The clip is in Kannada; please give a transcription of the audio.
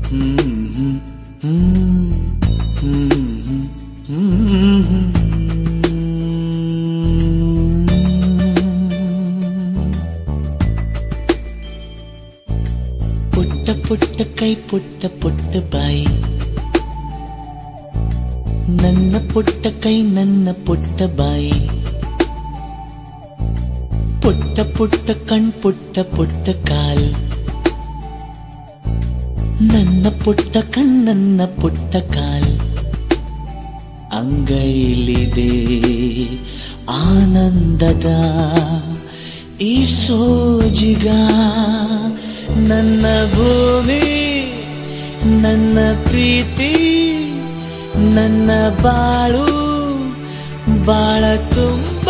ಪುಟ್ಟ ಪುಟ್ಟ ಕೈ ಪುಟ್ಟ ಪುಟ್ಟ ಬಾಯಿ, ನನ್ನ ಪುಟ್ಟ ಕೈ ನನ್ನ ಪುಟ್ಟ ಬಾಯಿ, ಪುಟ್ಟ ಪುಟ್ಟ ಕಣ್ ಪುಟ್ಟ ಪುಟ್ಟ ಕಾಲ್, ನನ್ನ ಪುಟ್ಟ ಕಣ್ಣನ್ನ ಪುಟ್ಟ ಕಾಲ್, ಅಂಗೈಲಿದೆ ಆನಂದದ ಈ ಸೋಜಿಗ, ನನ್ನ ಭೂಮಿ ನನ್ನ ಪ್ರೀತಿ ನನ್ನ ಬಾಳು ಬಾಳ ತುಂಬ